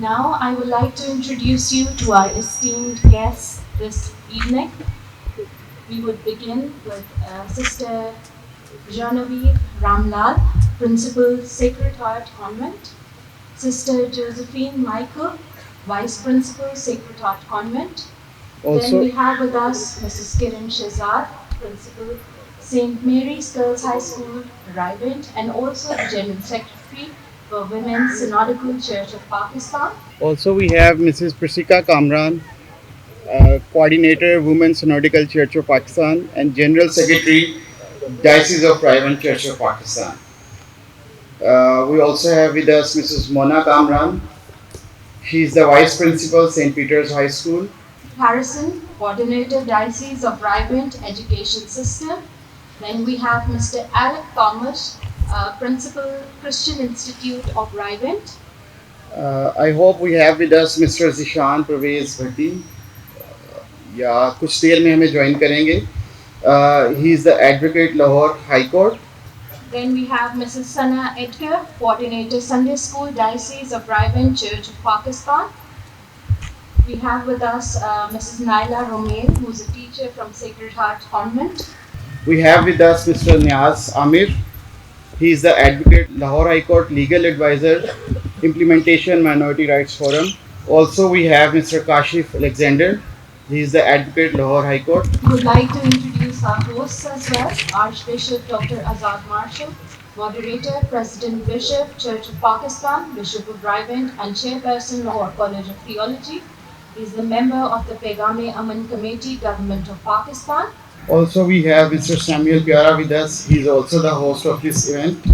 Now I would like to introduce you to our esteemed guests this evening. We would begin with Sister Genevieve Ramlal, Principal, Sacred Heart Convent; Sister Josephine Michael, Vice Principal, Sacred Heart Convent. Then we have with us Mrs. Kiran Shehzad, Principal, St. Mary's Girls High School, Ryband, and also the General Secretary for Women's Synodical Church of Pakistan. Also, we have Mrs. Prasika Kamran, Coordinator, Women's Synodical Church of Pakistan, and General Secretary, Diocese of Ryband Church of Pakistan. We also have with us Mrs. Mona Kamran. She is the Vice Principal, St. Peter's High School. Harrison, Coordinator, Diocese of Ryband Education System. Then we have Mr. Alec Thomas, Principal, Christian Institute of Ryband. I hope we have with us Mr. Zishan Parvez Bhatti. یا کچھ دیر میں ہمیں join کریں گے. He is the Advocate, Lahore High Court. Then we have Mrs. Sana Edgar, Coordinator, Sunday School, Diocese of Ryband Church of Pakistan. We have with us Mrs. Naila Romain, who is a teacher from Sacred Heart Convent. We have with us Mr. Niaz Amir. He is the Advocate, Lahore High Court, Legal Advisor, Implementation Minority Rights Forum. Also we have Mr. Kashif Alexander. He is the Advocate, Lahore High Court. We would like to introduce our hosts as well. Archbishop Dr. Azad Marshall, Moderator, President Bishop, Church of Pakistan, Bishop of Ryband, and Chairperson, Lahore College of Theology. He is the member of the Paigam-e-Aman Committee, Government of Pakistan. Also we have Mr. Samuel Pyara with us. He is also the host of this event.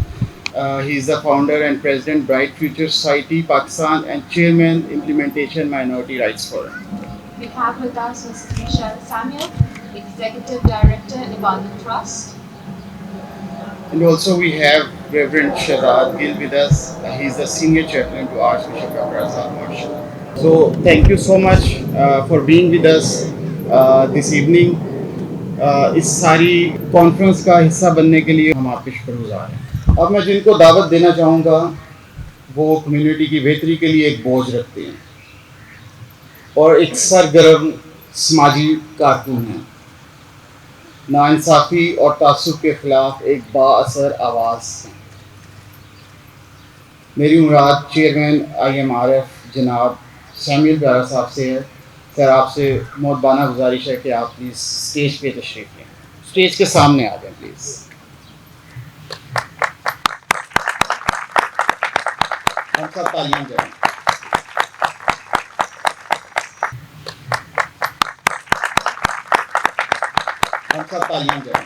He is the founder and president, Bright Future Society, Pakistan, and chairman, Implementation Minority Rights Forum. We have with us Mrs. Michelle Samuel, Executive Director, Ibadat Trust. And also we have Reverend Shehzad Gill with us. He is the senior chaplain to Archbishop Dr. Azad Marshall. So thank you so much for being with us this evening. اس ساری conference کا حصہ بننے کے لیے ہم آپ کے شکر گزار ہیں. اب میں جن کو دعوت دینا چاہوں گا وہ کمیونٹی کی بہتری کے لیے ایک بوجھ رکھتے ہیں اور ایک سرگرم سماجی کارکن ہیں. ناانصافی اور تعصب کے خلاف ایک با اثر آواز ہیں. میری مراد چیئرمین IMRF جناب سیمیل پیارا صاحب سے ہے. سر آپ سے مؤدبانہ گزارش ہے کہ آپ پلیز اسٹیج پہ تشریف لیں. اسٹیج کے سامنے آ جائیں پلیز. ہم سب تالیاں دیں. ہم سب تالیاں دیں.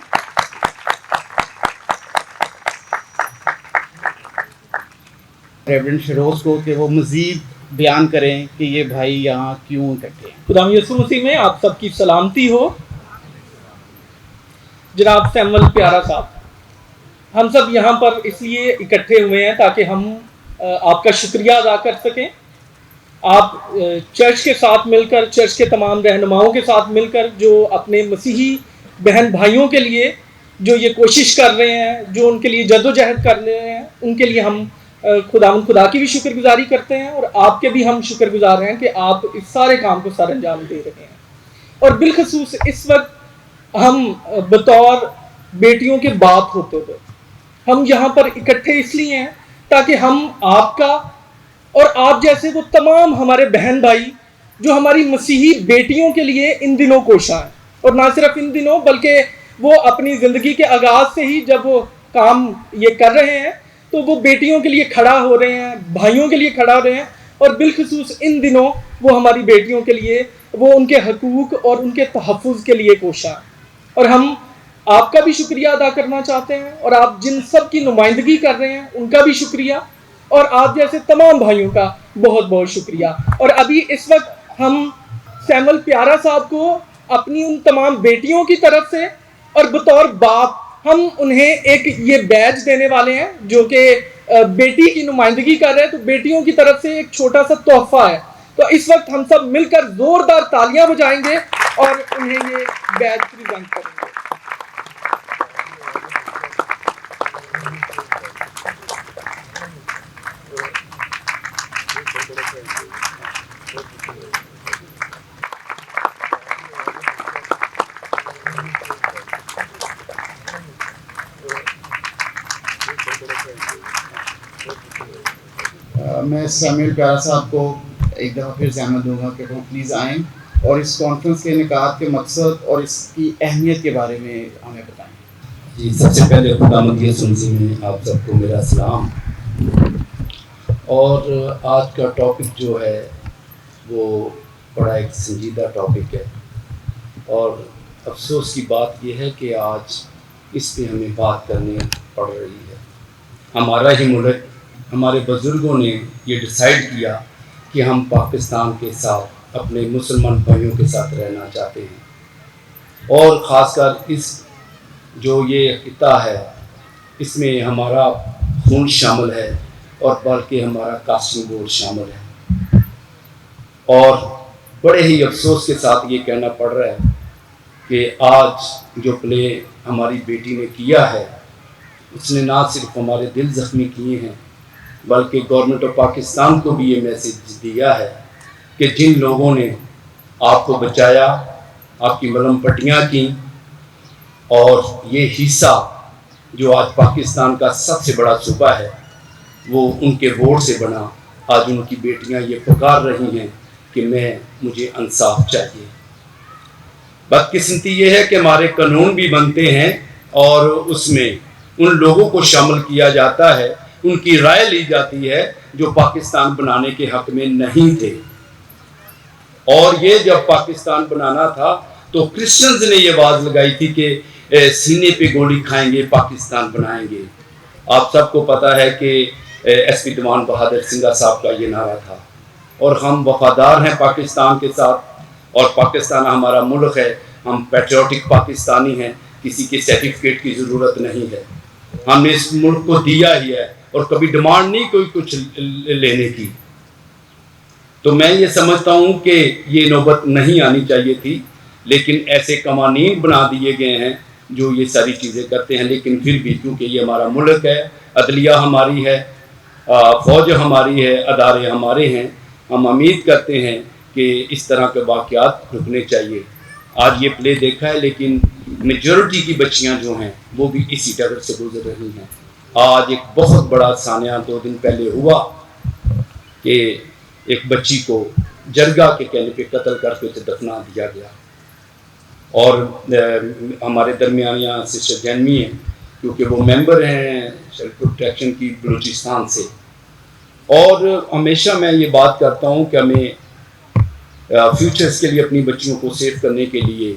ریورنڈ شروز کو کہ وہ مزید بیان کریں کہ یہ بھائی یہاں کیوں اکٹھے ہیں. خدا یسوع مسیح میں آپ سب کی سلامتی ہو. جناب سیمول پیارا صاحب، ہم سب یہاں پر اس لیے اکٹھے ہوئے ہیں تاکہ ہم آپ کا شکریہ ادا کر سکیں. آپ چرچ کے ساتھ مل کر، چرچ کے تمام رہنماؤں کے ساتھ مل کر جو اپنے مسیحی بہن بھائیوں کے لیے جو یہ کوشش کر رہے ہیں، جو ان کے لیے جد و جہد کر رہے ہیں، ان کے لیے ہم خدا کی بھی شکر گزاری کرتے ہیں اور آپ کے بھی ہم شکر گزار ہیں کہ آپ اس سارے کام کو سر انجام دے رہے ہیں. اور بالخصوص اس وقت ہم بطور بیٹیوں کے باپ ہوتے ہوئے ہم یہاں پر اکٹھے اس لیے ہیں تاکہ ہم آپ کا اور آپ جیسے وہ تمام ہمارے بہن بھائی جو ہماری مسیحی بیٹیوں کے لیے ان دنوں کوشاں ہیں، اور نہ صرف ان دنوں بلکہ وہ اپنی زندگی کے آغاز سے ہی جب وہ کام یہ کر رہے ہیں تو وہ بیٹیوں کے لیے کھڑا ہو رہے ہیں، بھائیوں کے لیے کھڑا ہو رہے ہیں، اور بالخصوص ان دنوں وہ ہماری بیٹیوں کے لیے، وہ ان کے حقوق اور ان کے تحفظ کے لیے کوشاں. اور ہم آپ کا بھی شکریہ ادا کرنا چاہتے ہیں اور آپ جن سب کی نمائندگی کر رہے ہیں ان کا بھی شکریہ، اور آپ جیسے تمام بھائیوں کا بہت بہت شکریہ. اور ابھی اس وقت ہم سیمول پیارا صاحب کو اپنی ان تمام بیٹیوں کی طرف سے اور بطور باپ ہم انہیں ایک یہ بیج دینے والے ہیں جو کہ بیٹی کی نمائندگی کر رہے ہیں. تو بیٹیوں کی طرف سے ایک چھوٹا سا تحفہ ہے. تو اس وقت ہم سب مل کر زوردار تالیاں بجائیں گے اور انہیں یہ بیج پریزنٹ کریں گے. میں سمیل پیارا صاحب کو ایک دفعہ پھر زحمت دوں گا کہ وہ پلیز آئیں اور اس کانفرنس کے انعقاد کے مقصد اور اس کی اہمیت کے بارے میں ہمیں بتائیں. جی سب سے پہلے خداوند یسوع مسیح میں آپ سب کو میرا سلام. اور آج کا ٹاپک جو ہے وہ بڑا ایک سنجیدہ ٹاپک ہے اور افسوس کی بات یہ ہے کہ آج اس پہ ہمیں بات کرنی پڑ رہی ہے. ہمارا ہی ملک، ہمارے بزرگوں نے یہ ڈیسائیڈ کیا کہ ہم پاکستان کے ساتھ اپنے مسلمان بھائیوں کے ساتھ رہنا چاہتے ہیں اور خاص کر اس جو یہ خطہ ہے اس میں ہمارا خون شامل ہے اور بلکہ ہمارا کاسٹنگ بورڈ شامل ہے. اور بڑے ہی افسوس کے ساتھ یہ کہنا پڑ رہا ہے کہ آج جو پلے ہماری بیٹی نے کیا ہے اس نے نہ صرف ہمارے دل زخمی کیے ہیں بلکہ گورنمنٹ آف پاکستان کو بھی یہ میسیج دیا ہے کہ جن لوگوں نے آپ کو بچایا، آپ کی ملم پٹیاں کیں اور یہ حصہ جو آج پاکستان کا سب سے بڑا صوبہ ہے وہ ان کے ووٹ سے بنا. آج ان کی بیٹیاں یہ پکار رہی ہیں کہ مجھے انصاف چاہیے. بدقسمتی یہ ہے کہ ہمارے قانون بھی بنتے ہیں اور اس میں ان لوگوں کو شامل کیا جاتا ہے، ان کی رائے لی جاتی ہے جو پاکستان بنانے کے حق میں نہیں تھے. اور یہ جب پاکستان بنانا تھا تو کرسچنز نے یہ آواز لگائی تھی کہ سینے پہ گولی کھائیں گے، پاکستان بنائیں گے. آپ سب کو پتہ ہے کہ ایس پی دیوان بہادر سنگھا صاحب کا یہ نعرہ تھا اور ہم وفادار ہیں پاکستان کے ساتھ اور پاکستان ہمارا ملک ہے. ہم پیٹریوٹک پاکستانی ہیں، کسی کے سرٹیفکیٹ کی ضرورت نہیں ہے. ہم نے اس ملک کو دیا ہی ہے اور کبھی ڈیمانڈ نہیں کوئی کچھ لینے کی. تو میں یہ سمجھتا ہوں کہ یہ نوبت نہیں آنی چاہیے تھی، لیکن ایسے قوانین بنا دیے گئے ہیں جو یہ ساری چیزیں کرتے ہیں. لیکن پھر بھی کیونکہ یہ ہمارا ملک ہے، عدلیہ ہماری ہے، فوج ہماری ہے، ادارے ہمارے ہیں، ہم امید کرتے ہیں کہ اس طرح کے واقعات رکنے چاہیے. آج یہ پلے دیکھا ہے لیکن میجورٹی کی بچیاں جو ہیں وہ بھی اسی ڈگر سے گزر رہی ہیں. آج ایک بہت بڑا سانحہ 2 دن پہلے ہوا کہ ایک بچی کو جرگہ کے کہنے پہ قتل کر کے دفنا دیا گیا. اور ہمارے درمیان یہاں سسٹر جینمی ہیں کیونکہ وہ ممبر ہیں سیلف پروٹیکشن کی بلوچستان سے. اور ہمیشہ میں یہ بات کرتا ہوں کہ ہمیں فیوچرز کے لیے اپنی بچیوں کو سیو کرنے کے لیے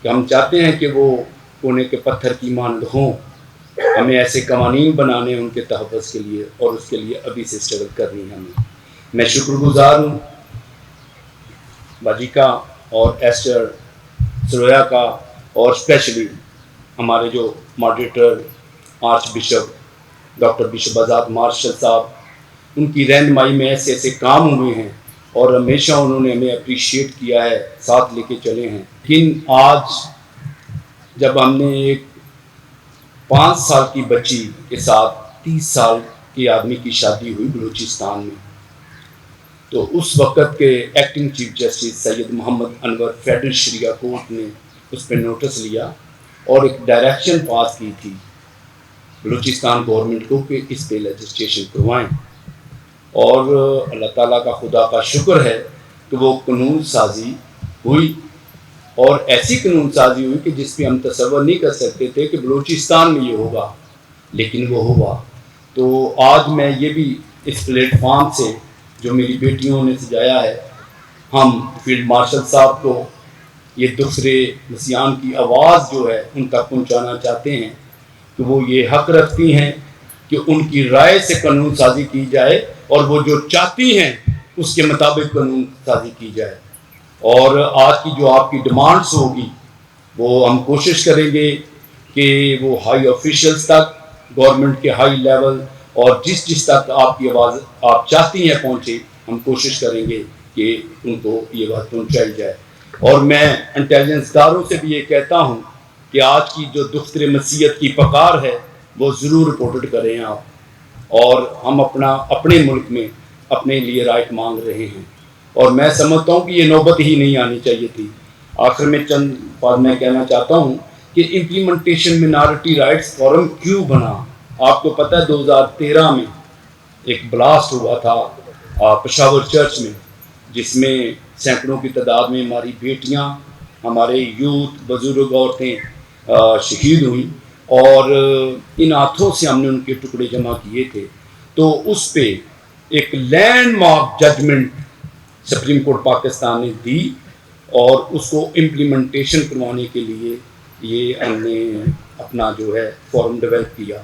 کہ ہم چاہتے ہیں کہ وہ کونے کے پتھر کی مانند ہوں. ہمیں ایسے قوانین بنانے ان کے تحفظ کے لیے اور اس کے لیے ابھی سے اسٹرگل کرنی ہے ہمیں. میں شکر گزار ہوں باجی کا اور ایسٹر سرویا کا اور اسپیشلی ہمارے جو moderator archbishop doctor bishop Azad Marshal صاحب، ان کی رہنمائی میں ایسے ایسے کام ہوئے ہیں اور ہمیشہ انہوں نے ہمیں اپریشیٹ کیا ہے، ساتھ لے کے چلے ہیں. لیکن آج جب ہم نے ایک 5 سال کی بچی کے ساتھ 30 سال کے آدمی کی شادی ہوئی بلوچستان میں، تو اس وقت کے ایکٹنگ چیف جسٹس سید محمد انور فیڈرل شریعہ کورٹ نے اس پہ نوٹس لیا اور ایک ڈائریکشن پاس کی تھی بلوچستان گورنمنٹ کو کہ اس پہ لیجسلیشن کروائیں. اور اللہ تعالیٰ کا خدا کا شکر ہے کہ وہ قانون سازی ہوئی اور ایسی قانون سازی ہوئی کہ جس پہ ہم تصور نہیں کر سکتے تھے کہ بلوچستان میں یہ ہوگا، لیکن وہ ہوا. تو آج میں یہ بھی اس پلیٹ فارم سے جو میری بیٹیوں نے سجایا ہے، ہم فیلڈ مارشل صاحب کو یہ دوسرے مسیحیان کی آواز جو ہے ان تک پہنچانا چاہتے ہیں کہ وہ یہ حق رکھتی ہیں کہ ان کی رائے سے قانون سازی کی جائے اور وہ جو چاہتی ہیں اس کے مطابق قانون سازی کی جائے. اور آج کی جو آپ کی ڈیمانڈس ہوگی وہ ہم کوشش کریں گے کہ وہ ہائی آفیشلز تک، گورنمنٹ کے ہائی لیول اور جس تک آپ کی آواز آپ چاہتی ہیں پہنچے، ہم کوشش کریں گے کہ ان کو یہ بات پہنچائی جائے. اور میں انٹیلیجنس اداروں سے بھی یہ کہتا ہوں کہ آج کی جو دختر مسیحیت کی پکار ہے وہ ضرور رپورٹڈ کریں آپ. اور ہم اپنے ملک میں اپنے لیے رائٹ مانگ رہے ہیں اور میں سمجھتا ہوں کہ یہ نوبت ہی نہیں آنی چاہیے تھی. آخر میں چند بات میں کہنا چاہتا ہوں کہ امپلیمنٹیشن منارٹی رائٹس فورم کیوں بنا. آپ کو پتہ ہے 2013 میں ایک بلاسٹ ہوا تھا پشاور چرچ میں، جس میں سینکڑوں کی تعداد میں ہماری بیٹیاں، ہمارے یوتھ، بزرگ عورتیں شہید ہوئیں، اور ان ہاتھوں سے ہم نے ان کے ٹکڑے جمع کیے تھے. تو اس پہ ایک landmark judgement Supreme Court Pakistan نے دی، اور اس کو امپلیمنٹیشن کروانے کے لیے یہ ہم نے اپنا جو ہے فورم ڈیولپ کیا،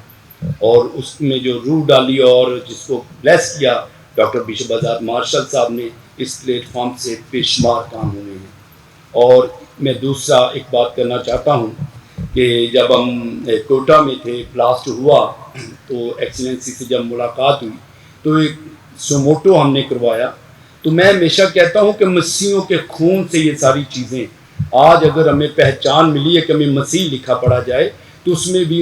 اور اس میں جو روح ڈالی اور جس کو بلیس کیا ڈاکٹر بشپ آزاد مارشل صاحب نے، اس پلیٹ فارم سے بے شمار کام ہوئے ہیں. اور میں دوسرا ایک بات کرنا چاہتا ہوں کہ جب ہم کوئٹہ میں تھے، بلاسٹ ہوا، تو ایکسلنسی سے جب ملاقات ہوئی تو ایک سوموٹو ہم نے کروایا. تو میں ہمیشہ کہتا ہوں کہ مسیحیوں کے خون سے یہ ساری چیزیں، آج اگر ہمیں پہچان ملی ہے کہ ہمیں مسیح لکھا پڑھا جائے، تو اس میں بھی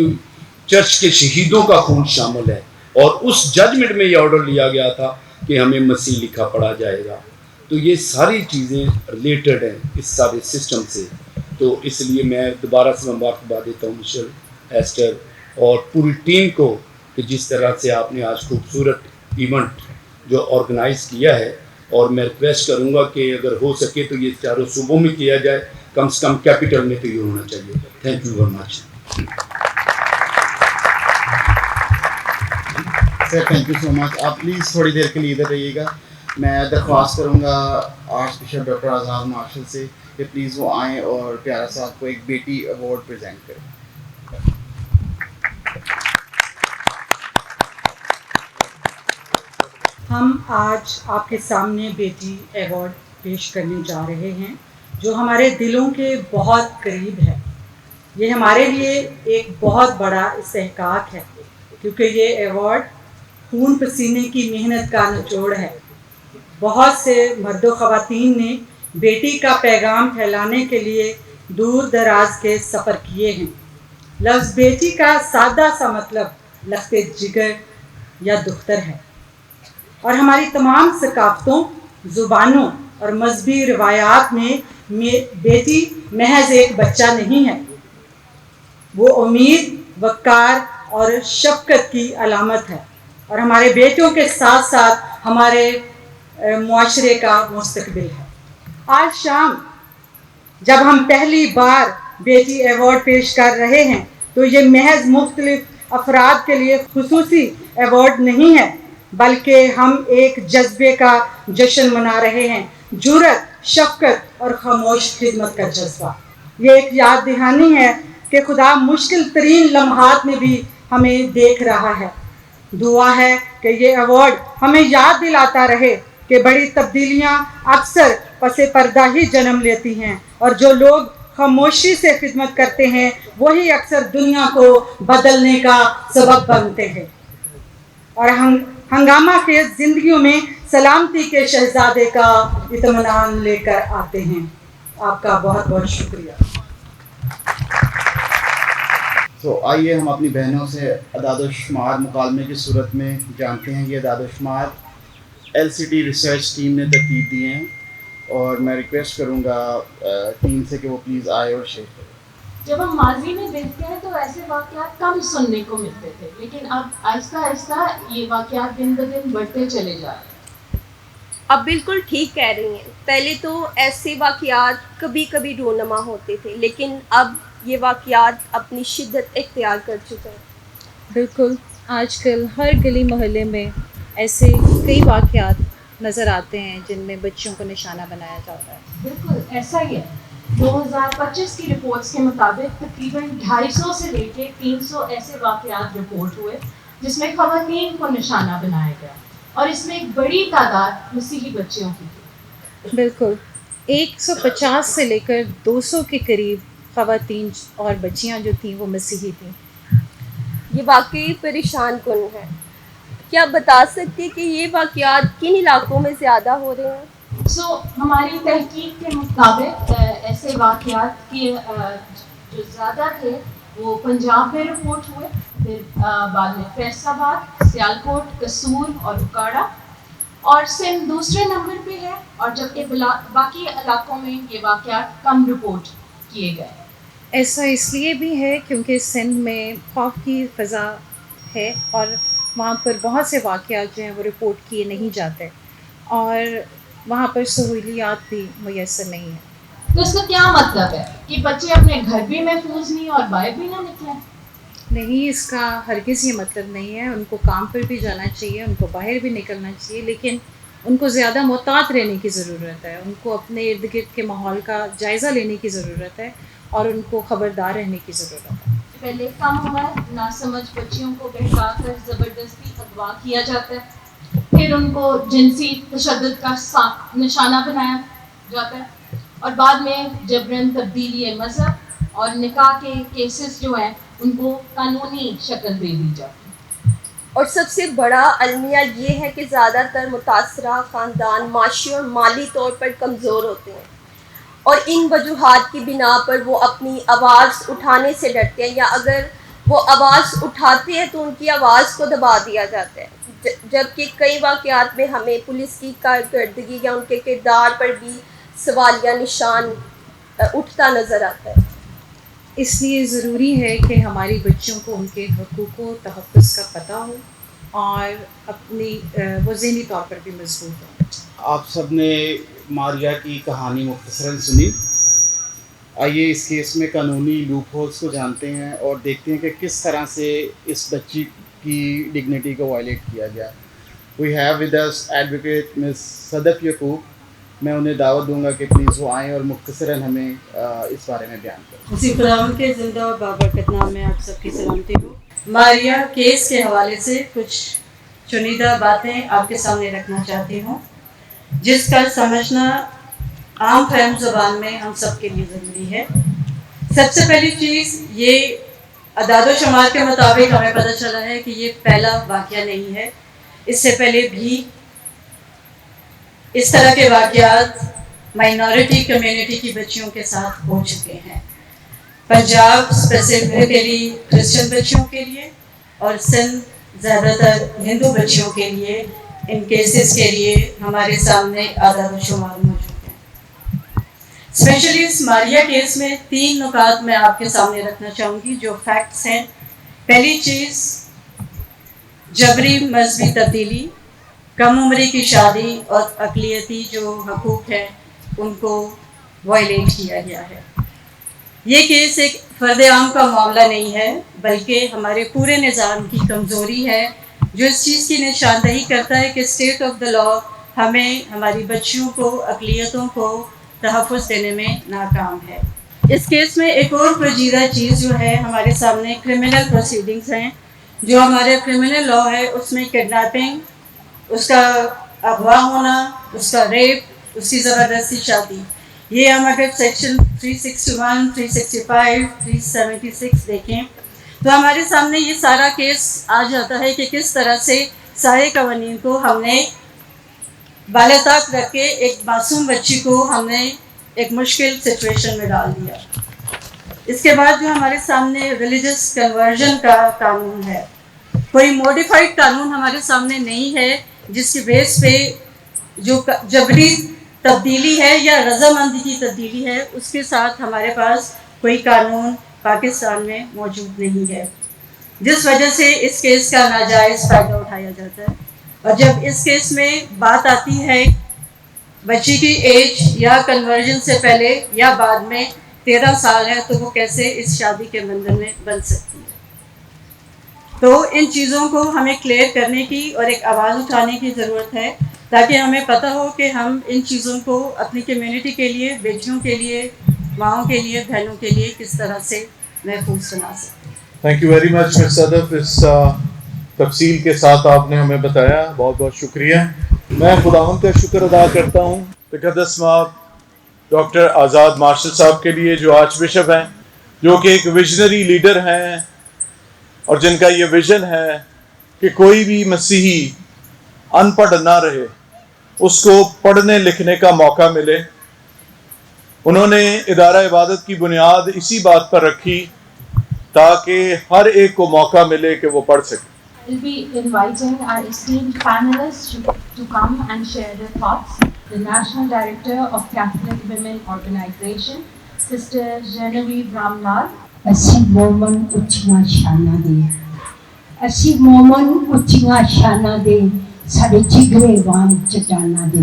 چرچ کے شہیدوں کا خون شامل ہے، اور اس ججمنٹ میں یہ آرڈر لیا گیا تھا کہ ہمیں مسیح لکھا پڑھا جائے گا. تو یہ ساری چیزیں ریلیٹڈ ہیں اس سارے سسٹم سے. تو اس لیے میں دوبارہ سے مبارکباد دیتا ہوں مشل، ایسٹر اور پوری ٹیم کو کہ جس طرح سے آپ نے آج خوبصورت ایونٹ جو آرگنائز کیا ہے. اور میں ریکویسٹ کروں گا کہ اگر ہو سکے تو یہ چاروں صوبوں میں کیا جائے، کم سے کم کیپٹل میں تو یہ ہونا چاہیے. Thank you very much. Sir thank you so much. آپ پلیز تھوڑی دیر کے لیے ادھر رہیے گا. میں درخواست کروں گا آرچ بشپ ڈاکٹر آزاد مارشل سے کہ پلیز وہ آئیں اور پیارا صاحب کو ایک بیٹی ایوارڈ پریزنٹ کریں. ہم آج آپ کے سامنے بیٹی ایوارڈ پیش کرنے جا رہے ہیں جو ہمارے دلوں کے بہت قریب ہے. یہ ہمارے لیے ایک بہت بڑا استحقاق ہے کیونکہ یہ ایوارڈ خون پسینے کی محنت کا نچوڑ ہے. بہت سے مرد و خواتین نے بیٹی کا پیغام پھیلانے کے لیے دور دراز کے سفر کیے ہیں. لفظ بیٹی کا سادہ سا مطلب لخت جگر یا دختر ہے، اور ہماری تمام ثقافتوں، زبانوں اور مذہبی روایات میں بیٹی محض ایک بچہ نہیں ہے، وہ امید، وقار اور شفقت کی علامت ہے، اور ہمارے بیٹوں کے ساتھ ساتھ ہمارے معاشرے کا مستقبل ہے. آج شام جب ہم پہلی بار بیٹی ایوارڈ پیش کر رہے ہیں تو یہ محض مختلف افراد کے لیے خصوصی ایوارڈ نہیں ہے، بلکہ ہم ایک جذبے کا جشن منا رہے ہیں، جرأت، شفقت اور خاموش خدمت کا جذبہ. یہ ایک یاد دہانی ہے کہ خدا مشکل ترین لمحات میں بھی ہمیں دیکھ رہا ہے. دعا ہے کہ یہ ایوارڈ ہمیں یاد دلاتا رہے کہ بڑی تبدیلیاں اکثر پس پردہ ہی جنم لیتی ہیں، اور جو لوگ خاموشی سے خدمت کرتے ہیں وہی اکثر دنیا کو بدلنے کا سبب بنتے ہیں اور ہنگامہ خیز زندگیوں میں سلامتی کے شہزادے کا اطمینان لے کر آتے ہیں. آپ کا بہت بہت شکریہ. آئیے ہم اپنی بہنوں سے اعداد و شمار مکالمے کی صورت میں جانتے ہیں. یہ اعداد و شمار LCT ریسرچ ٹیم نے ترتیب دیے ہیں، اور میں ریکویسٹ کروں گا ٹیم سے کہ وہ پلیز آئے اور شیئر کریں. جب ہم ماضی میں دیکھتے ہیں تو ایسے واقعات کم سننے کو ملتے تھے، لیکن اب آہستہ آہستہ یہ واقعات دن بدن بڑھتے چلے جا رہے ہیں. اب بالکل ٹھیک کہہ رہی ہیں. پہلے تو ایسے واقعات کبھی کبھی رونما ہوتے تھے، لیکن اب یہ واقعات اپنی شدت اختیار کر چکے ہیں. بالکل، آج کل ہر گلی محلے میں ایسے کئی واقعات نظر آتے ہیں جن میں بچوں کو نشانہ بنایا جاتا ہے. بالکل ایسا ہی ہے. 2025 کی رپورٹس کے مطابق تقریباً 250 سے لے کے 300 ایسے واقعات رپورٹ ہوئے جس میں خواتین کو نشانہ بنایا گیا، اور اس میں ایک بڑی تعداد مسیحی بچیوں کی تھی. بالکل 150 سے لے کر 200 کے قریب خواتین اور بچیاں جو تھیں وہ مسیحی تھیں. یہ واقعی پریشان کن ہے. کیا بتا سکتے کہ یہ واقعات کن علاقوں میں زیادہ ہو رہے ہیں؟ ہماری تحقیق کے مطابق ایسے واقعات کے جو زیادہ تھے وہ پنجاب میں رپورٹ ہوئے، پھر بعد میں فیصل آباد، سیالکوٹ، قصور اور اکاڑا، اور سندھ دوسرے نمبر پہ ہے، اور جبکہ باقی علاقوں میں یہ واقعات کم رپورٹ کیے گئے. ایسا اس لیے بھی ہے کیونکہ سندھ میں خوف کی فضا ہے، اور وہاں پر بہت سے واقعات جو ہیں وہ رپورٹ کیے نہیں جاتے اور وہاں پر سہولیات بھی میسر نہیں ہیں۔ تو اس کا کیا مطلب ہے کہ بچے اپنے گھر بھی محفوظ نہیں اور باہر بھی نہ نکلیں؟ نہیں، اس کا ہرگز یہ مطلب نہیں ہے۔ ان کو کام پر بھی جانا چاہیے، ان کو باہر بھی نکلنا چاہیے، لیکن ان کو زیادہ محتاط رہنے کی ضرورت ہے۔ ان کو اپنے ارد گرد کے ماحول کا جائزہ لینے کی ضرورت ہے اور ان کو خبردار رہنے کی ضرورت ہے۔ پہلے کم عمر ناسمجھ بچیوں کو بہکا کر زبردستی اغوا کیا جاتا ہے، پھر ان کو جنسی تشدد کا نشانہ بنایا جاتا ہے اور بعد میں جبراً تبدیلی مذہب اور نکاح کے کیسز جو ہیں ان کو قانونی شکل دے دی جاتی ہے۔ اور سب سے بڑا المیہ یہ ہے کہ زیادہ تر متاثرہ خاندان معاشی اور مالی طور پر کمزور ہوتے ہیں اور ان وجوہات کی بنا پر وہ اپنی آواز اٹھانے سے ڈرتے ہیں، یا اگر وہ آواز اٹھاتے ہیں تو ان کی آواز کو دبا دیا جاتا ہے، جبکہ کئی واقعات میں ہمیں پولیس کی کارکردگی یا ان کے کردار پر بھی سوالیہ نشان اٹھتا نظر آتا ہے۔ اس لیے ضروری ہے کہ ہماری بچوں کو ان کے حقوق و تحفظ کا پتہ ہو اور اپنی وہ ذہنی طور پر بھی مضبوط ہوں۔ آپ سب نے ماریہ کی کہانی مختصراً سنی، آئیے اس کیس میں قانونی لوپ ہولز کو جانتے ہیں اور دیکھتے ہیں کہ کس طرح سے اس بچی کی ڈگنیٹی کو وائلیٹ کیا گیا۔ We have with us advocate miss Sadaf Yaqoob. میں انہیں دعوت دوں گا کہ پلیز وہ آئیں اور مختصراً ہمیں اس بارے میں بیان کریں۔ اسی خداوند کے زندہ و بابرکت نام میں آپ سب کی سلامتی ہو۔ ماریہ کیس کے حوالے سے کچھ چنیدہ باتیں آپ کے سامنے رکھنا چاہتی ہوں جس کا سمجھنا عام فہم زبان میں ہم سب کے لیے ضروری ہے۔ سب سے پہلی چیز یہ اعداد و شمار کے مطابق ہمیں پتہ چلا ہے کہ یہ پہلا واقعہ نہیں ہے، اس سے پہلے بھی اس طرح کے واقعات مائنورٹی کمیونٹی کی بچیوں کے ساتھ ہو چکے ہیں، پنجاب اسپیسیفکلی کرسچن بچیوں کے لیے اور سندھ زیادہ تر ہندو بچیوں کے لیے۔ ان کیسز کے لیے ہمارے سامنے اعداد و شمار موجود ہیں۔ اسپیشلی اس ماریہ کیس میں 3 نکات میں آپ کے سامنے رکھنا چاہوں گی جو فیکٹس ہیں۔ پہلی چیز جبری مذہبی تبدیلی، کم عمری کی شادی اور اقلیتی جو حقوق ہیں ان کو وائلیٹ کیا گیا ہے۔ یہ کیس ایک فرد عام کا معاملہ نہیں ہے بلکہ ہمارے پورے نظام کی کمزوری ہے جو اس چیز کی نشاندہی کرتا ہے کہ اسٹیٹ آف دا لا ہمیں ہماری بچیوں کو اقلیتوں کو تحفظ دینے میں ناکام ہے۔ اس کیس میں ایک اور پیچیدہ چیز جو ہے ہمارے سامنے کرمنل پروسیڈنگز ہیں۔ جو ہمارے کرمنل لا ہے اس میں کڈنیپنگ، اس کا اغوا ہونا، اس کا ریپ، اس کی زبردستی شادی، یہ ہم اگر سیکشن 361، 365، 376 دیکھیں تو ہمارے سامنے یہ سارا کیس آ جاتا ہے کہ کس طرح سے سارے قوانین کو ہم نے بالاتاق رکھ کے ایک معصوم بچی کو ہم نے ایک مشکل سچویشن میں ڈال دیا۔ اس کے بعد جو ہمارے سامنے ریلیجس کنورژن کا قانون ہے، کوئی موڈیفائڈ قانون ہمارے سامنے نہیں ہے جس کی بیس پہ جو جبری تبدیلی ہے یا رضامندی کی تبدیلی ہے اس کے ساتھ ہمارے پاس کوئی قانون پاکستان میں موجود نہیں ہے، جس وجہ سے اس کیس کا ناجائز فائدہ اٹھایا جاتا ہے۔ اور جب اس کیس میں بات آتی ہے بچی کی ایج یا کنورژن سے پہلے یا بعد میں 13 سال ہے تو وہ کیسے اس شادی کے بندھن میں بن سکتی ہے؟ تو ان چیزوں کو ہمیں کلیئر کرنے کی اور ایک آواز اٹھانے کی ضرورت ہے تاکہ ہمیں پتہ ہو کہ ہم ان چیزوں کو اپنی کمیونٹی کے لیے، بیٹیوں کے لیے، ماؤں کے لیے، بہنوں کے لیے کس طرح سے محفوظ بنا سکتے ہیں۔ تھینک یو ویری مچ مس صدف، اس تفصیل کے ساتھ آپ نے ہمیں بتایا، بہت بہت شکریہ۔ میں خداوند کا شکر ادا کرتا ہوں تقدس مآب ڈاکٹر آزاد مارشل صاحب کے لیے جو آرچ بشپ ہیں، جو کہ ایک ویژنری لیڈر ہیں اور جن کا یہ ویژن ہے کہ کوئی بھی مسیحی ان پڑھ نہ رہے، اس کو پڑھنے لکھنے کا موقع ملے۔ انہوں نے ادارہ عبادت کی بنیاد اسی بات پر رکھی تاکہ ہر ایک کو موقع ملے کہ وہ پڑھ سکے۔ We'll be inviting our esteemed panelists to come and share their thoughts. The National Director of Catholic Women Organization, Sister Genevieve Ramlal. ਅਸੀਂ ਬਹੁਤ ਉੱਚੀਆਂ ਸ਼ਾਨਾਂ ਦੀ ਅਸੀਂ ਮੋਮਨ ਉੱਚੀਆਂ ਸ਼ਾਨਾਂ ਦੇ ਸਾਡੇ ਜਿਗਰੇ ਵਾਂਗ ਚਟਾਨਾਂ ਦੇ।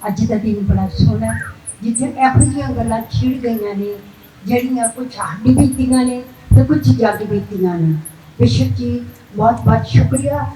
ਅੱਜ ਦਾ ਦਿਨ ਬੜਾ ਸੋਹਣਾ ਜਿੱਥੇ ਇਹੋ ਜਿਹੀਆਂ ਗੱਲਾਂ ਛਿੜ ਗਈਆਂ ਨੇ ਜਿਹੜੀਆਂ ਕੁਝ ਸਾਡੀ ਬੀਤੀਆਂ ਨੇ ਤੇ ਕੁਝ ਜੱਗ ਬੀਤੀਆਂ ਨੇ। ਬਿਸ਼ਪ ਜੀ ਬਹੁਤ ਬਹੁਤ ਸ਼ੁਕਰੀਆ।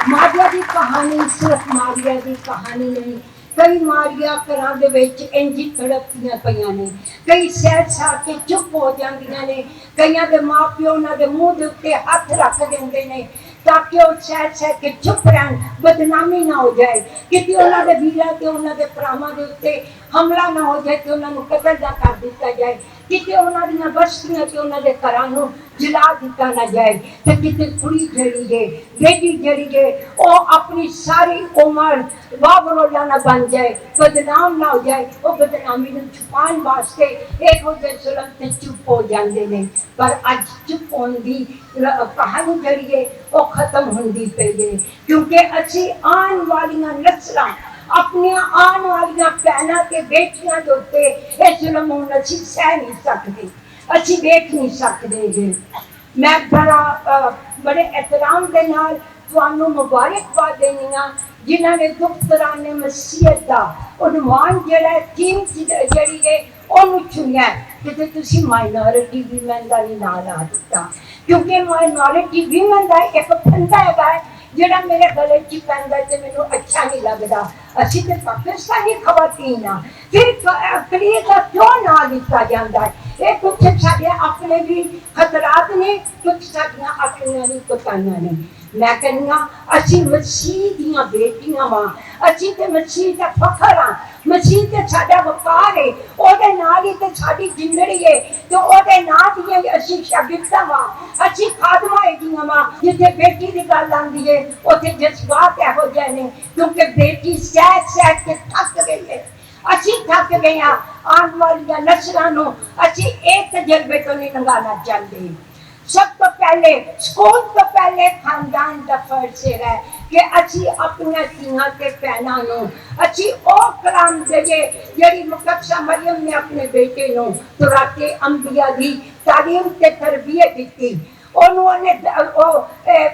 ਮਾਰੀਆ ਦੀ ਕਹਾਣੀ ਸਿਰਫ ਮਾਰੀਆ ਦੀ ਕਹਾਣੀ ਨਹੀਂ, ਕਈ ਮਾਰੀਆ ਘਰਾਂ ਦੇ ਵਿੱਚ ਇੰਝ ਤੜਪਦੀਆਂ ਪਈਆਂ ਨੇ, ਕਈ ਸਹਿ ਸਾ ਕੇ ਚੁੱਪ ਹੋ ਜਾਂਦੀਆਂ ਨੇ, ਕਈਆਂ ਦੇ ਮਾਂ ਪਿਓ ਉਹਨਾਂ ਦੇ ਮੂੰਹ ਦੇ ਉੱਤੇ ਹੱਥ ਰੱਖ ਦਿੰਦੇ ਨੇ ਤਾਂ ਕਿ ਉਹ ਸਹਿ ਕੇ ਚੁੱਪ ਰਹਿਣ, ਬਦਨਾਮੀ ਨਾ ਹੋ ਜਾਏ, ਕਿਤੇ ਉਹਨਾਂ ਦੇ ਵੀਰਾਂ ਤੇ ਉਹਨਾਂ ਦੇ ਭਰਾਵਾਂ ਦੇ ਉੱਤੇ ਹਮਲਾ ਨਾ ਹੋ ਜਾਏ ਤੇ ਉਹਨਾਂ ਨੂੰ ਕਤਲ ਦਾ ਕਰ ਦਿੱਤਾ ਜਾਏ, ਕਿਤੇ ਉਹਨਾਂ ਦੀਆਂ ਬਸਤੀਆਂ ਤੇ ਉਹਨਾਂ ਦੇ ਘਰਾਂ ਨੂੰ ਜਲਾ ਦਿੱਤਾ ਨਾ ਜਾਏ, ਤੇ ਕਿਤੇ ਕੁੜੀ ਜਿਹੜੀ ਹੈ ਬੇਟੀ ਜਿਹੜੀ ਹੈ ਉਹ ਆਪਣੀ ਸਾਰੀ ਉਮਰ ਬਾਬਰੋਲਾ ਨਾ ਬਣ ਜਾਏ, ਬਦਨਾਮ ਨਾ ਹੋ ਜਾਏ। ਉਹ ਬਦਨਾਮੀ ਨੂੰ ਛੁਪਾਉਣ ਵਾਸਤੇ ਇਹੋ ਜਿਹੇ ਜ਼ੁਲਮ ਤੇ ਚੁੱਪ ਹੋ ਜਾਂਦੇ ਨੇ। ਪਰ ਅੱਜ ਚੁੱਪ ਹੋਣ ਦੀ ਕਹਾਣੀ ਜਿਹੜੀ ਹੈ ਉਹ ਖਤਮ ਹੁੰਦੀ ਪਈ ਹੈ, ਕਿਉਂਕਿ ਅਸੀਂ ਆਉਣ ਵਾਲੀਆਂ ਨਸਲਾਂ ਆਪਣੀਆਂ ਆਉਣ ਵਾਲੀਆਂ ਭੈਣਾਂ ਤੇ ਬੇਟੀਆਂ ਦੇ ਉੱਤੇ ਇਹ ਜ਼ੁਲਮ ਹੁਣ ਅਸੀਂ ਸਹਿ ਨਹੀਂ ਸਕਦੇ, ਅਸੀਂ ਵੇਖ ਨਹੀਂ ਸਕਦੇ ਜੀ। ਮੈਂ ਬੜੇ ਇਹਤਰਾਮ ਦੇ ਨਾਲ ਤੁਹਾਨੂੰ ਮੁਬਾਰਕਬਾਦ ਦੇਣੀ ਹਾਂ ਜਿਨ੍ਹਾਂ ਨੇ ਦੁਖਤਰਾਨੇ ਮਸੀਹਤ ਦਾ ਉਨਵਾਨ ਜਿਹੜਾ ਥੀਮ ਜਿਹੜੀ ਹੈ ਉਹਨੂੰ ਚੁਣਿਆ, ਕਿਤੇ ਤੁਸੀਂ ਮਾਈਨੋਰਿਟੀ ਵੀਮਨ ਦਾ ਵੀ ਨਾਂ ਲਾ ਦਿੱਤਾ, ਕਿਉਂਕਿ ਮਾਈਨੋਰਿਟੀ ਵੀਮਨ ਦਾ ਇੱਕ ਫੰਦਾ ਹੈਗਾ ਜਿਹੜਾ ਮੇਰੇ ਗਲੇ 'ਚ ਪੈਂਦਾ ਤੇ ਮੈਨੂੰ ਅੱਛਾ ਨਹੀਂ ਲੱਗਦਾ। ਅਸੀਂ ਤੇ ਪਾਕਿਸਤਾਨੀ ਖਵਾਤੀਨ ਆ, ਫਿਰ ਅਕਲੀਅਤ ਦਾ ਕਿਉਂ ਨਾਂ ਲਿੱਤਾ ਜਾਂਦਾ ਹੈ? ਇਹ ਕੁਛ ਸਾਡੇ ਆਪਣੇ ਵੀ ਖਤਰਾਤ ਨੇ, ਕੁਛ ਸਾਡੀਆਂ ਆਪਣੀਆਂ ਵੀ ਕੁਤਾਈਆਂ ਨੇ। ਮੈਂ ਕਹਿੰਦੀ ਹਾਂ ਅਸੀਂ ਮਸੀਹ ਦੀਆਂ ਬੇਟੀਆਂ ਵਾਂ, ਅਸੀਂ ਤੇ ਮਸੀਹ ਦਾ ਫਖਰ ਹਾਂ, ਮਸੀਹ ਤੇ ਸਾਡਾ ਵਕਾਰ ਹੈ, ਉਹਦੇ ਨਾਲ ਹੀ ਤੇ ਸਾਡੀ ਜ਼ਿੰਦਗੀ ਹੈ ਤੇ ਉਹਦੇ ਨਾਲ ਦੀਆਂ ਅਸੀਂ ਸ਼ਾਗਿਰਦਾਂ ਵਾਂ, ਅਸੀਂ ਖਾਦਮਾਂ ਹੈਗੀਆਂ ਵਾਂ। ਜਿੱਥੇ ਬੇਟੀ ਦੀ ਗੱਲ ਆਉਂਦੀ ਹੈ ਉੱਥੇ ਜਜ਼ਬਾਤ ਇਹੋ ਜਿਹੇ ਨੇ, ਕਿਉਂਕਿ ਬੇਟੀ ਸਹਿ ਕੇ ਥੱਕ ਗਈ ਹੈ, ਅਸੀਂ ਥੱਕ ਗਏ ਹਾਂ। ਆਉਣ ਵਾਲੀਆਂ ਨਸਲਾਂ ਨੂੰ ਅਸੀਂ ਇਹ ਤਜਰਬੇ ਤੋਂ ਨਹੀਂ ਲੰਘਾਉਣਾ ਚਾਹੁੰਦੇ। ਸਭ ਤੋਂ ਪਹਿਲੇ ਸਕੂਲ ਤੋਂ ਪਹਿਲੇ ਖਾਨਦਾਨ ਦਾ ਫਰਜ਼ ਹੈ ਕਿ ਅਸੀਂ ਆਪਣੀਆਂ ਧੀਆਂ ਤੇ ਭੈਣਾਂ ਨੂੰ ਅਸੀਂ ਉਹ ਕਲਾਮ ਦੇਈਏ ਜਿਹੜੀ ਮੁਕੱਦਸਾ ਮਰੀਮ ਨੇ ਆਪਣੇ ਬੇਟੇ ਨੂੰ ਤੁਰਾਤੇ ਅੰਬੀਆ ਦੀ ਤਾਲੀਮ ਤੇ ਤਰਬੀਅਤ ਦਿੱਤੀ। ਉਹਨੂੰ ਉਹਨੇ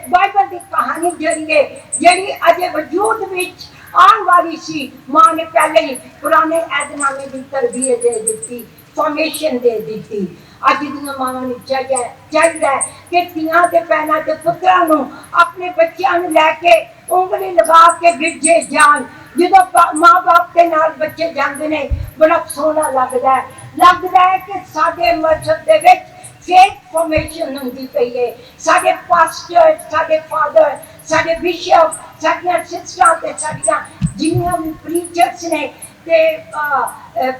ਬਾਈਬਲ ਦੀ ਕਹਾਣੀ ਜਿਹੜੀ ਅਜੇ ਵਜੂਦ ਵਿੱਚ ਆਉਣ ਵਾਲੀ ਸੀ, ਮਾਂ ਨੇ ਪਹਿਲੇ ਹੀ ਪੁਰਾਣੇ ਐਦਨਾਮੇ ਦੀ ਤਰਬੀਅਤ ਦੇ ਦਿੱਤੀ, ਫਾਰਮੇਸ਼ਨ ਦੇ ਦਿੱਤੀ। ਅੱਜ ਦੀਆਂ ਮਾਵਾਂ ਨੂੰ ਚਾਹੀਦਾ ਕਿ ਧੀਆਂ ਤੇ ਭੈਣਾਂ ਤੇ ਪੁੱਤਰਾਂ ਨੂੰ ਆਪਣੇ ਬੱਚਿਆਂ ਨੂੰ ਲੈ ਕੇ ਉਂਗਲੀ ਲਗਾ ਕੇ ਗਿੱਜੇ ਜਾਣ। ਜਦੋਂ ਮਾਂ ਬਾਪ ਦੇ ਨਾਲ ਬੱਚੇ ਜਾਂਦੇ ਨੇ ਬੜਾ ਸੋਹਣਾ ਲੱਗਦਾ ਹੈ ਕਿ ਸਾਡੇ ਮਸਜਿਦ ਦੇ ਵਿੱਚ ਫੇਥ ਫਾਰਮੇਸ਼ਨ ਹੁੰਦੀ ਪਈ ਹੈ। ਸਾਡੇ ਪਾਸਟਰ, ਸਾਡੇ ਫਾਦਰ, ਸਾਡੇ ਬਿਸ਼ਪ, ਸਾਡੀਆਂ ਸਿਸਟਰਾਂ ਤੇ ਸਾਡੀਆਂ ਜਿੰਨੀਆਂ ਵੀ ਪ੍ਰੀਚਰਸ ਨੇ ਤੇ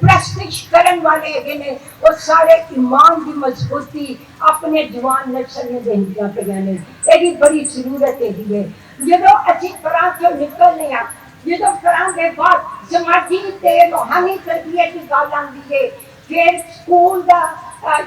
ਪ੍ਰੈਸਟਿਜ ਕਰਨ ਵਾਲੇ ਹੈਗੇ ਨੇ, ਉਹ ਸਾਰੇ ਈਮਾਨ ਦੀ ਮਜ਼ਬੂਤੀ ਆਪਣੇ ਜਵਾਨ ਨਸਲ ਨੂੰ ਦਿੰਦੀਆਂ ਪਈਆਂ ਨੇ। ਇਹਦੀ ਬੜੀ ਜ਼ਰੂਰਤ ਹੈਗੀ ਹੈ। ਜਦੋਂ ਅਸੀਂ ਘਰਾਂ ਚੋਂ ਨਿਕਲਦੇ ਹਾਂ, ਜਦੋਂ ਘਰਾਂ ਦੇ ਬਾਅਦ ਜਮਾਤੀ ਤੇ ਰੂਹਾਨੀ ਤਰਬੀਅਤ ਦੀ ਗੱਲ ਆਉਂਦੀ ਹੈ, ਫਿਰ ਸਕੂਲ ਦਾ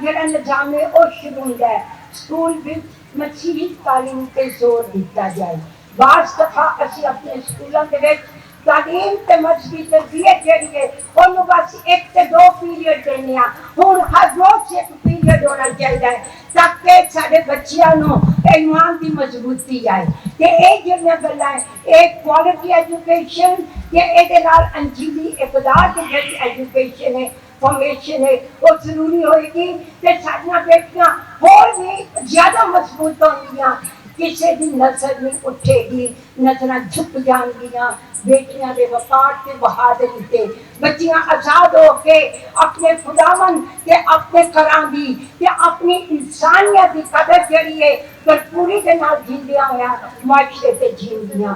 ਜਿਹੜਾ ਨਿਜ਼ਾਮ ਹੈ ਉਹ ਸ਼ੁਰੂ ਹੁੰਦਾ ਹੈ। ਸਕੂਲ ਵਿੱਚ ਮਸੀਹੀ ਤਾਲੀਮ ਤੇ ਜ਼ੋਰ ਦਿੱਤਾ ਜਾਏ। ਬਾਜ਼ ਦਫਾ ਅਸੀਂ ਆਪਣੇ ਸਕੂਲਾਂ ਦੇ ਵਿੱਚ ਤਾਲੀਮ ਤੇ ਮਜ਼ਹਬੀ ਤਰਬੀਅਤ ਜਿਹੜੀ ਹੈ ਉਹਨੂੰ ਬਸ 1 ਤੇ 2 ਪੀਰੀਅਡ ਦੇਣੇ ਆ, ਹੁਣ ਹਰ ਰੋਜ਼ 1 ਪੀਰੀਅਡ ਹੋਣਾ ਚਾਹੀਦਾ ਹੈ ਤਾਂ ਕਿ ਸਾਡੇ ਬੱਚਿਆਂ ਨੂੰ ਈਮਾਨ ਦੀ ਮਜ਼ਬੂਤੀ ਆਏ। ਤੇ ਇਹ ਜਿਹੜੀਆਂ ਗੱਲਾਂ ਇਹ ਕੁਆਲਿਟੀ ਐਜੂਕੇਸ਼ਨ ਤੇ ਇਹਦੇ ਨਾਲ ਅੰਜੀਲੀ ਇਕਦਾਰ ਦੀ ਜਿਹੜੀ ਐਜੂਕੇਸ਼ਨ ਹੈ, ਫਾਰਮੇਸ਼ਨ ਹੈ, ਉਹ ਜ਼ਰੂਰੀ ਹੋਏਗੀ ਤੇ ਸਾਡੀਆਂ ਬੇਟੀਆਂ ਹੋਰ ਵੀ ਜ਼ਿਆਦਾ ਮਜ਼ਬੂਤ ਹੋਣਗੀਆਂ। ਕਿਸੇ ਦੀ ਨਜ਼ਰ ਨਹੀਂ ਉੱਠੇਗੀ, ਨਜ਼ਰਾਂ ਝੁਕ ਜਾਣਗੀਆਂ ਬੇਟੀਆਂ ਦੇ ਵਕਾਰ ਤੇ ਬਹਾਦਰੀ ਤੇ। ਬੱਚੀਆਂ ਆਜ਼ਾਦ ਹੋ ਕੇ ਆਪਣੇ ਖੁਦਾਵੰਦ ਤੇ ਆਪਣੇ ਘਰਾਂ ਦੀ ਤੇ ਆਪਣੀ ਇਨਸਾਨੀਅਤ ਦੀ ਕਦਰ ਜਿਹੜੀ ਹੈ ਭਰਪੂਰੀ ਦੇ ਨਾਲ ਜੀਂਦਿਆਂ ਹੋਇਆ ਮਾਸ਼ਰੇ ਤੇ ਜੀਂਦੀਆਂ।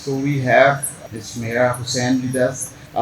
So we have Ms. Mehra Hussain with us.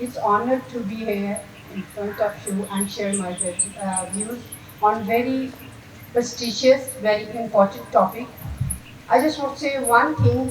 It's honored to be here in front of you and share my views on very prestigious, very important topic. I just want to say one thing.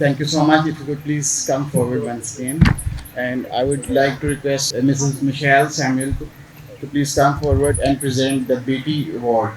Thank you so much. If you could please come forward once again. And I would like to request Mrs. Michelle Samuel to please come forward and present the Beti Award.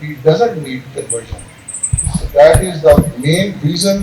he doesn't need conversion. So that is the main reason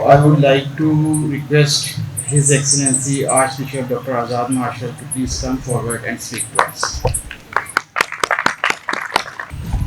I would like to request His Excellency Archbishop Dr. Azad Marshall to please come forward and speak to us.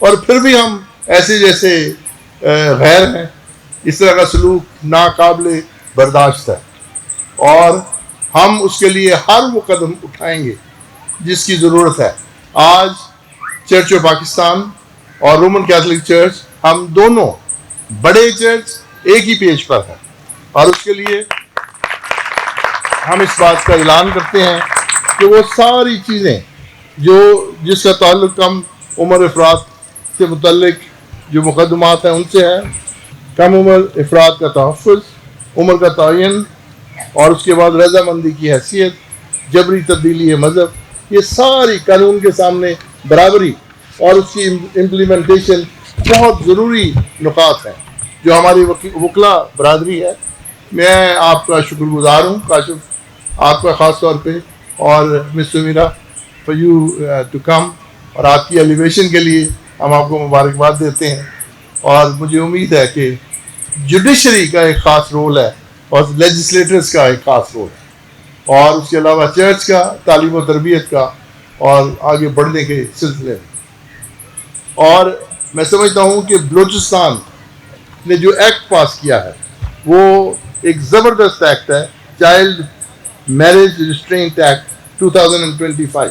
اور پھر بھی ہم ایسے جیسے غیر ہیں. اس طرح کا سلوک ناقابل برداشت ہے اور ہم اس کے لیے ہر وہ قدم اٹھائیں گے جس کی ضرورت ہے. آج چرچ آف پاکستان اور رومن کیتھولک چرچ ہم دونوں بڑے چرچ ایک ہی پیج پر ہیں اور اس کے لیے ہم اس بات کا اعلان کرتے ہیں کہ وہ ساری چیزیں جس کا تعلق کم عمر افراد سے متعلق جو مقدمات ہیں ان سے ہے، کم عمر افراد کا تحفظ، عمر کا تعین اور اس کے بعد رضامندی کی حیثیت، جبری تبدیلی مذہب، یہ ساری قانون کے سامنے برابری اور اس کی امپلیمنٹیشن بہت ضروری نکات ہیں جو ہماری وکلا برادری ہے. میں آپ کا شکر گزار ہوں کاشف، آپ کا خاص طور پہ، اور miss Sumaira for you to come, اور آپ کی ایلیویشن کے لیے ہم آپ کو مبارکباد دیتے ہیں. اور مجھے امید ہے کہ جوڈیشری کا ایک خاص رول ہے اور لیجسلیٹرز کا ایک خاص رول ہے، اور اس کے علاوہ چرچ کا، تعلیم و تربیت کا اور آگے بڑھنے کے سلسلے میں. اور میں سمجھتا ہوں کہ بلوچستان نے جو ایکٹ پاس کیا ہے وہ ایک زبردست ایکٹ ہے، چائلڈ میرج ریسٹرینٹ ایکٹ 2025،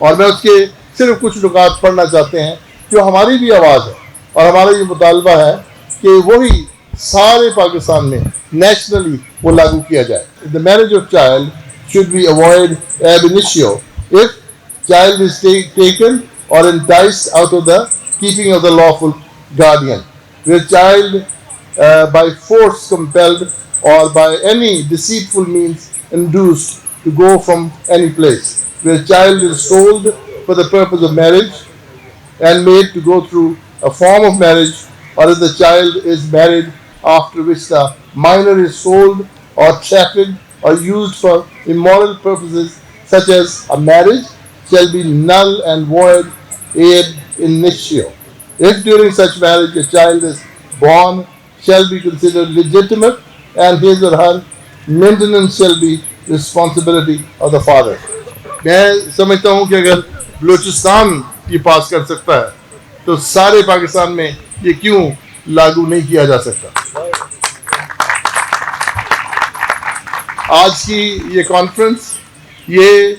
اور میں اس کے صرف کچھ نکات پڑھنا چاہتے ہیں جو ہماری بھی آواز ہے اور ہمارا یہ مطالبہ ہے کہ وہی سارے پاکستان میں نیشنلی وہ لاگو کیا جائے. The marriage of child should be avoided ab initio if child is taken or enticed out of the keeping of the lawful guardian, where child by force compelled or by any deceitful means induced to go from any place, where child is sold for the purpose of marriage and made to go through a form of marriage, or if the child is married after which the minor is sold or trafficked or used for immoral purposes such as a marriage, shall be null and void ab initio. If during such marriage a child is born, shall be considered legitimate, and his or her maintenance shall be responsibility of the father. میں سمجھتا ہوں کہ اگر بلوچستان یہ پاس کر سکتا ہے تو سارے پاکستان میں یہ کیوں لاگو نہیں کیا جا سکتا. آج کی یہ کانفرنس یہ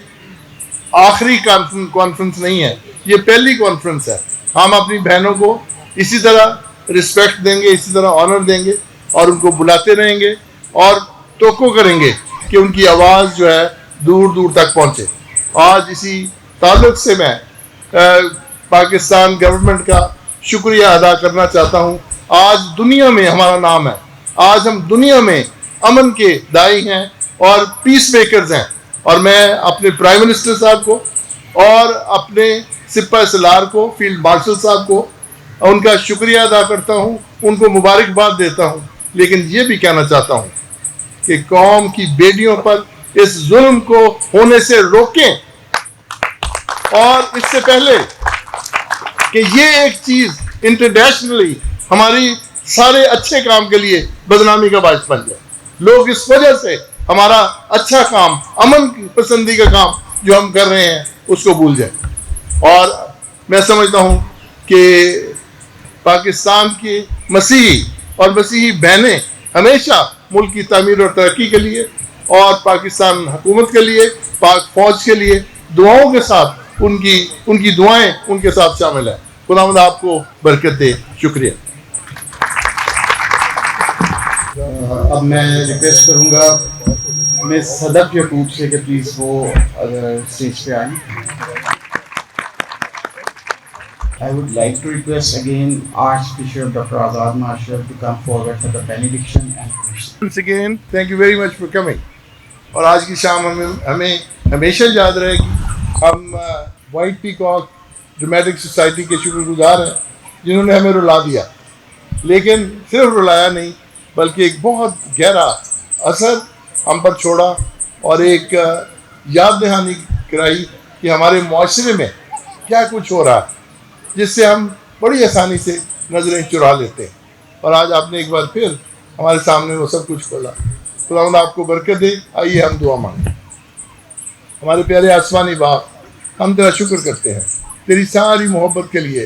آخری کانفرنس نہیں ہے، یہ پہلی کانفرنس ہے. ہم اپنی بہنوں کو اسی طرح رسپیکٹ دیں گے، اسی طرح آنر دیں گے اور ان کو بلاتے رہیں گے اور توقع کریں گے کہ ان کی آواز جو ہے دور دور تک پہنچے. آج اسی تعلق سے میں پاکستان گورنمنٹ کا شکریہ ادا کرنا چاہتا ہوں. آج دنیا میں ہمارا نام ہے، آج ہم دنیا میں امن کے دائی ہیں اور پیس میکرز ہیں، اور میں اپنے پرائم منسٹر صاحب کو اور اپنے سپاہ سالار کو، فیلڈ مارشل صاحب کو ان کا شکریہ ادا کرتا ہوں، ان کو مبارکباد دیتا ہوں. لیکن یہ بھی کہنا چاہتا ہوں کہ قوم کی بیٹیوں پر اس ظلم کو ہونے سے روکیں، اور اس سے پہلے کہ یہ ایک چیز انٹرنیشنلی ہماری سارے اچھے کام کے لیے بدنامی کا باعث بن جائے. لوگ اس وجہ سے ہمارا اچھا کام، امن پسندی کا کام جو ہم کر رہے ہیں اس کو بھول جائیں. اور میں سمجھتا ہوں کہ پاکستان کی مسیحی اور مسیحی بہنیں ہمیشہ ملک کی تعمیر اور ترقی کے لیے اور پاکستان حکومت کے لیے، پاک فوج کے لیے دعاؤں کے ساتھ ان کی دعائیں ان کے ساتھ شامل ہیں. خداوند آپ کو برکت دے. شکریہ. اب میں ریکویسٹ کروں گا مس صدف یعقوب سے کہ پلیز وہ اسٹیج پہ آئیں. I would like to request again Archbishop Dr. Azad Marshall to come forward for the benediction and once again thank you very much for coming. اور آج کی شام ہمیں ہمیشہ یاد رہے گی. ہم وائٹ پیکاک ڈرامیٹک سوسائٹی کے شکر گزار ہیں جنہوں نے ہمیں رلا دیا، لیکن صرف رلایا نہیں بلکہ ایک بہت گہرا اثر ہم پر چھوڑا اور ایک یاد دہانی کرائی کہ ہمارے معاشرے میں کیا کچھ ہو رہا ہے جس سے ہم بڑی آسانی سے نظریں چرا لیتے ہیں. اور آج آپ نے ایک بار پھر ہمارے سامنے وہ سب کچھ کھولا. خداوند آپ کو برکت دے. آئیے ہم دعا مانگیں. ہمارے پیارے آسمانی باپ، ہم تیرا شکر کرتے ہیں تیری ساری محبت کے لیے،